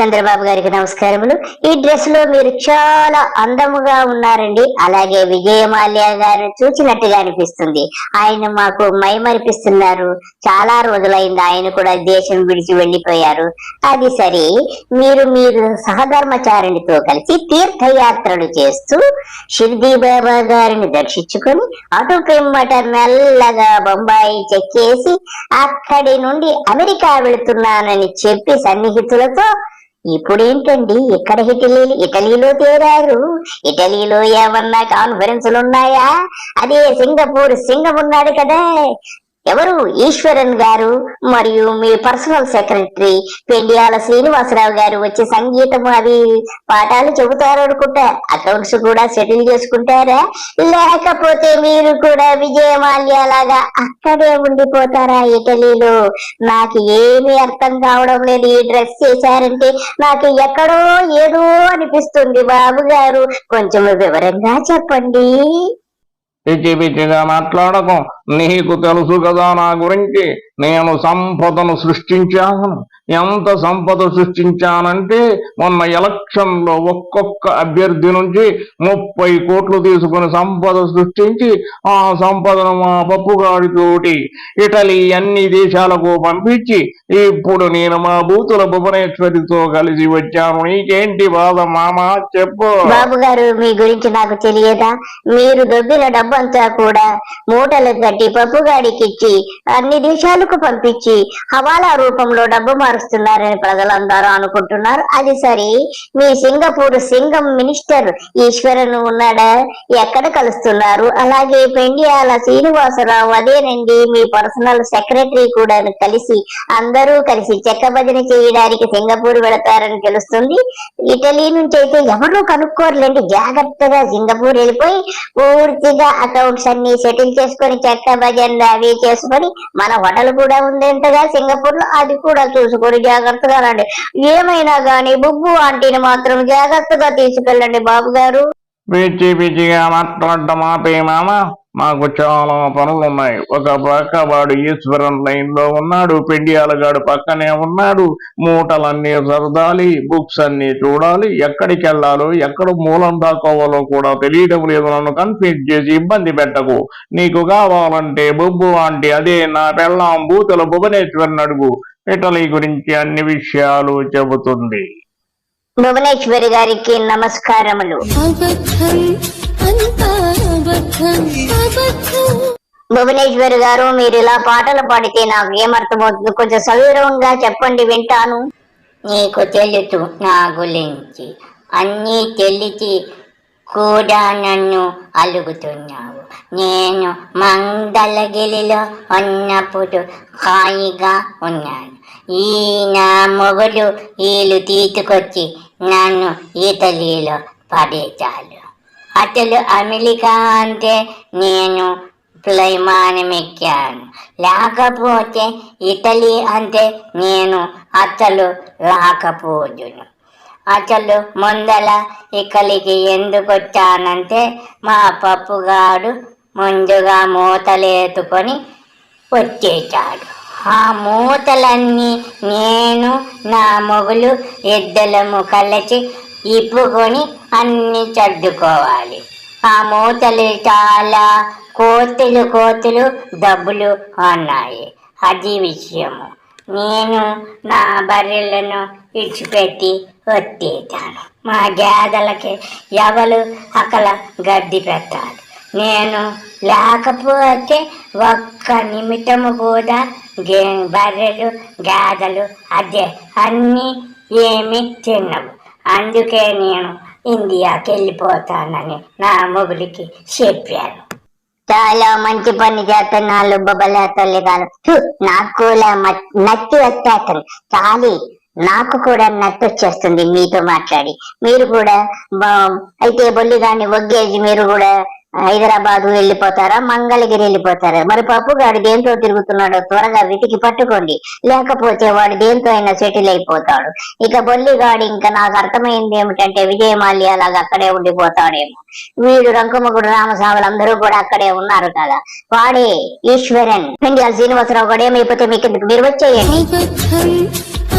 చంద్రబాబు గారికి నమస్కారములు. ఈ డ్రెస్ లో మీరు చాలా అందముగా ఉన్నారండి. అలాగే విజయమాల్య గారు చూచినట్టుగా అనిపిస్తుంది. ఆయన మాకు మైమరిపిస్తున్నారు. చాలా రోజులైంది ఆయన కూడా దేశం విడిచి వెళ్లిపోయారు. అది సరే, మీరు సహధర్మచారిణితో కలిసి తీర్థయాత్రలు చేస్తూ షిర్డీ బాబా గారిని దర్శించుకొని అటు పిమ్మట మెల్లగా బొంబాయి చెక్కేసి అక్కడి నుండి అమెరికా వెళుతున్నానని చెప్పి సన్నిహితులతో ఇప్పుడేంటండి ఇక్కడ ఇటలీలో తేరారు. ఇటలీలో ఏమన్నా కాన్ఫరెన్సులు ఉన్నాయా? అదే సింగపూర్ సింగం ఉన్నాడు కదా, ఎవరు ఈశ్వరన్ గారు మరియు మీ పర్సనల్ సెక్రటరీ పెండియాల శ్రీనివాసరావు గారు వచ్చి సంగీతం అవి పాఠాలు చెబుతారు అనుకుంటా. అకౌంట్స్ కూడా సెటిల్ చేసుకుంటారా? లేకపోతే మీరు కూడా విజయమాల్య లాగా అక్కడే ఉండిపోతారా ఇటలీలో? నాకు ఏమీ అర్థం కావడం లేదు. ఈ డ్రెస్ చేశారంటే నాకు ఎక్కడో ఏదో అనిపిస్తుంది. బాబు గారు కొంచెం వివరంగా చెప్పండి. పిచ్చి పిచ్చిగా మాట్లాడకు. నీకు తెలుసు కదా నా గురించి. నేను సంపదను సృష్టించాను. ఎంత సంపద సృష్టించానంటే మొన్న ఎలక్షన్ లో ఒక్కొక్క అభ్యర్థి నుంచి 30 కోట్లు తీసుకుని సంపద సృష్టించి ఆ సంపదను మా పప్పుగాడితోటి ఇటలీ అన్ని దేశాలకు పంపించి ఇప్పుడు నేను మా బూతుల భువనేశ్వరితో కలిసి వచ్చాను. నీకేంటి బాధ మామా, చెప్పు. బాబు గారు, మీ గురించి నాకు తెలియదా? మీరు దొబ్బిన డబ్బంతా కూడా మూటలు కట్టి పప్పుగాడికి ఇచ్చి అన్ని దేశాలకు పంపించి హవాలా రూపంలో డబ్బు మారుస్తున్నారని ప్రజలందరూ అనుకుంటున్నారు. అది సరే, మీ సింగపూర్ సింగం మినిస్టర్ ఈశ్వరన్ ఉన్నాడా? ఎక్కడ కలుస్తున్నారు? అలాగే పెండియాల శ్రీనివాసరావు అదేనండి మీ పర్సనల్ సెక్రటరీ కూడా కలిసి అందరూ కలిసి చెక్క భజన చేయడానికి సింగపూర్ వెళతారని తెలుస్తుంది. ఇటలీ నుంచి అయితే ఎవరూ కనుక్కోరులేండి. జాగ్రత్తగా సింగపూర్ వెళ్ళిపోయి పూర్తిగా అకౌంట్స్ అన్ని సెటిల్ చేసుకొని చెక్క భజన అవి చేసుకొని మన హోటల్ కూడా ఉందేంటగా సింగపూర్ లో, అది కూడా చూసుకొని జాగ్రత్తగా రండి. ఏమైనా గానీ బుబ్బు ఆంటీని మాత్రం జాగ్రత్తగా తీసుకెళ్ళండి బాబు గారు. పిచ్చి పిచ్చిగా మాట్లాడటం ఆపే మామ. మాకు చాలా పనులున్నాయి. ఒక పక్క వాడు ఈశ్వరన్ లైన్ లో ఉన్నాడు, పెండియాలగాడు పక్కనే ఉన్నాడు. మూటలన్నీ సరదాలి, బుక్స్ అన్ని చూడాలి. ఎక్కడికి వెళ్ళాలో ఎక్కడ మూలం దాకోవాలో కూడా తెలియడం లేదు. నన్ను కన్ఫ్యూజ్ చేసి ఇబ్బంది పెట్టకు. నీకు కావాలంటే బొబ్బు ఆంటీ అదే నా పెళ్ళాం బూతుల భువనేశ్వరిని అడుగు. ఇటలీ గురించి అన్ని విషయాలు చెబుతుంది. భువనేశ్వరి గారికి నమస్కారములు. భువనేశ్వరి గారు, మీరు ఇలా పాటలు పాడితే నాకు ఏమర్థమవుతుంది? కొంచెం సవివరంగా చెప్పండి, వింటాను. నీకు తెలుసు నా గురించి అన్నీ తెలిసి కూడా నన్ను అలుగుతున్నావు. నేను మంగళగిరిలో ఉన్నప్పుడు హాయిగా ఉన్నాను. ఈ నా మొగుడు వీళ్ళు తీసుకొచ్చి నన్ను ఇటలీలో పడేశారు. అసలు అమెరికా అంటే నేను విమానమెక్కాను, లేకపోతే ఇటలీ అంటే నేను అసలు రాకపోదును. అసలు ముందల ఇక్కడికి ఎందుకు వచ్చానంటే మా పప్పుగాడు ముందుగా మూతలేతుకొని వచ్చేశాడు. ఆ మూతలన్నీ నేను నా మొగులు ఇద్దరము కలిసి ఇప్పుకొని అన్ని సర్దుకోవాలి. ఆ మూతలు చాలా కోతులు డబ్బులు ఉన్నాయి. అది విషయము. నేను నా బర్రెలను ఇచ్చిపెట్టి వచ్చేసాను. మా గేదెలకి ఎవరు అక్కడ గడ్డి పెట్టాలి. నేను లేకపోతే ఒక్క నిమిషము కూడా బర్రెలు గేదెలు అదే అన్నీ ఏమి తిన్నవు. అందుకే నేను ఇండియాకి వెళ్ళిపోతానని నా మొగుడికి చెప్పాను. చాలా మంచి పని చేస్తున్నాను బొబ్బలేతల్లి గారు. నాకు కూడా నచ్చి వచ్చేస్తాను. చాలి, నాకు కూడా నచ్చి వచ్చేస్తుంది మీతో మాట్లాడి. మీరు కూడా అయితే బొల్లిగాని ఒగ్గేసి మీరు కూడా హైదరాబాద్ వెళ్ళిపోతారా, మంగళగిరి వెళ్ళిపోతారా? మరి పప్పుగాడు దేంతో తిరుగుతున్నాడో త్వరగా వెతికి పట్టుకోండి, లేకపోతే వాడు దేంతో అయినా సెటిల్ అయిపోతాడు. ఇక బొల్లిగాడు ఇంకా నాకు అర్థమైంది ఏమిటంటే విజయమాల్య లాగా అక్కడే ఉండిపోతాడేమో. వీడు రంకుమగుడు రామస్వాములు అందరూ కూడా అక్కడే ఉన్నారు కదా. వాడే ఈశ్వరన్ పెండియాల శ్రీనివాసరావు కూడా ఏమైపోతే మీకు మీరు వచ్చేయండి.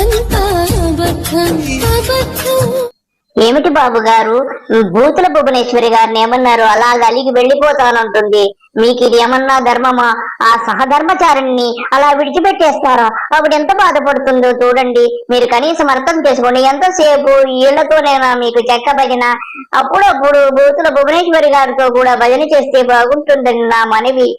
అంతా అబద్ధం అబద్ధం. ఏమిటి బాబు గారు, భూతుల భువనేశ్వరి గారిని ఏమన్నారు అలా అలిగి వెళ్ళిపోతానంటుంది? మీకు ఇది ఏమన్నా ధర్మమా? ఆ సహధర్మచారిణి అలా విడిచిపెట్టేస్తారా? అప్పుడు ఎంత బాధపడుతుందో చూడండి. మీరు కనీసం అర్థం చేసుకోండి. ఎంతసేపు ఈళ్లతోనేనా మీకు చెక్క భజన? అప్పుడప్పుడు భూతుల భువనేశ్వరి గారితో కూడా భజన చేస్తే బాగుంటుందని నా మనవి.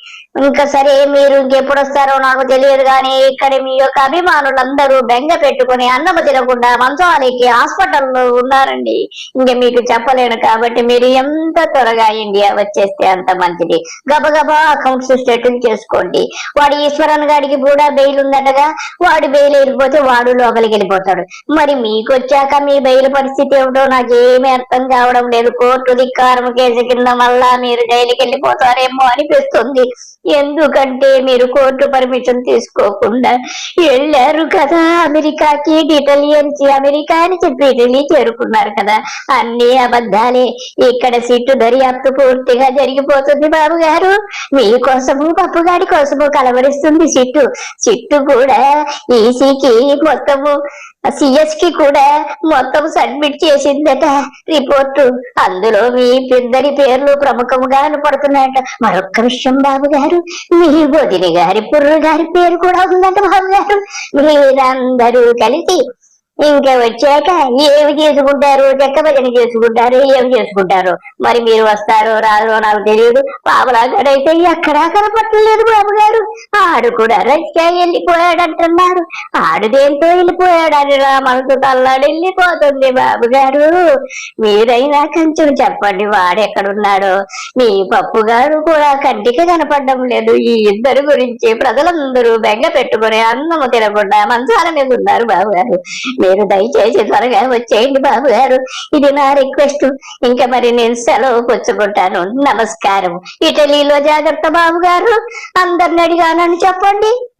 ఇంకా సరే, మీరు ఇంకెప్పుడు వస్తారో నాకు తెలియదు, కానీ ఇక్కడ మీ యొక్క అభిమానులందరూ బెంగ పెట్టుకుని అన్నము తినకుండా మంచానికి హాస్పిటల్లో ఉన్నారండి. ఇంకా మీకు చెప్పలేను, కాబట్టి మీరు ఎంత త్వరగా ఇండియా వచ్చేస్తే అంత మంచిది. గబగబా అకౌంట్స్ సెటిల్ చేసుకోండి. వాడు ఈశ్వరన్ గాడికి కూడా బెయిల్ ఉందటగా. వాడు బెయిల్ వెళ్ళిపోతే వాడు లోపలికి వెళ్ళిపోతాడు. మరి మీకు వచ్చాక మీ బెయిల్ పరిస్థితి ఏమిటో నాకేమీ అర్థం కావడం లేదు. కోర్టు ధిక్కారం కేసు కింద మళ్ళా మీరు జైలుకి వెళ్ళిపోతారేమో అనిపిస్తుంది. ఎందుకంటే మీరు కోర్టు పర్మిషన్ తీసుకోకుండా వెళ్ళారు కదా అమెరికాకి. ఇటాలియన్స్ అమెరికా అని చెప్పి ఇటలీ చేరుకున్నారు కదా. అన్ని అబద్ధాలే. ఇక్కడ సిట్టు దర్యాప్తు పూర్తిగా జరిగిపోతుంది బాబు గారు. మీకోసము పప్పుగాడి కోసము కలవరిస్తుంది సిట్టు కూడా ఈసీకి మొత్తము సిఎస్ కి కూడా మొత్తం సబ్మిట్ చేసిందట రిపోర్టు. అందులో మీ ఇద్దరి పేర్లు ప్రముఖంగా పడుతున్నాయట. మరొక్క విషయం బాబు గారు, మీ వదిన గారి పుర్రు గారి పేరు కూడా ఉందట బాబు గారు. మీరందరూ కలిసి ఇంకా వచ్చాక ఏమి చేసుకుంటారు? చెక్క భజన చేసుకుంటారు, ఏమి చేసుకుంటారు? మరి మీరు వస్తారో రారో నాకు తెలియదు. పాపలాగాడైతే ఎక్కడా కనపట్టలేదు బాబు గారు. ఆడు కూడా రష్యా వెళ్ళిపోయాడంటున్నారు. ఆడు దేంతో వెళ్ళిపోయాడని నా మనసు తల్లాడు వెళ్ళిపోతుంది బాబు గారు. మీరైనా కొంచెం చెప్పండి, వాడెక్కడున్నాడో. మీ పప్పు గారు కూడా కంటికి కనపడడం లేదు. ఈ ఇద్దరు గురించి ప్రజలందరూ బెంగ పెట్టుకుని అన్నము తినకుండా మంచాల మీద ఉన్నారు బాబు గారు. మీరు దయచేసి త్వరగా వచ్చేయండి బాబు గారు. ఇది నా రిక్వెస్ట్. ఇంకా మరి నేను సెలవు పుచ్చుకుంటాను. నమస్కారం. ఇటలీలో జాగ్రత్త బాబు గారు. అందరిని అడిగానని చెప్పండి.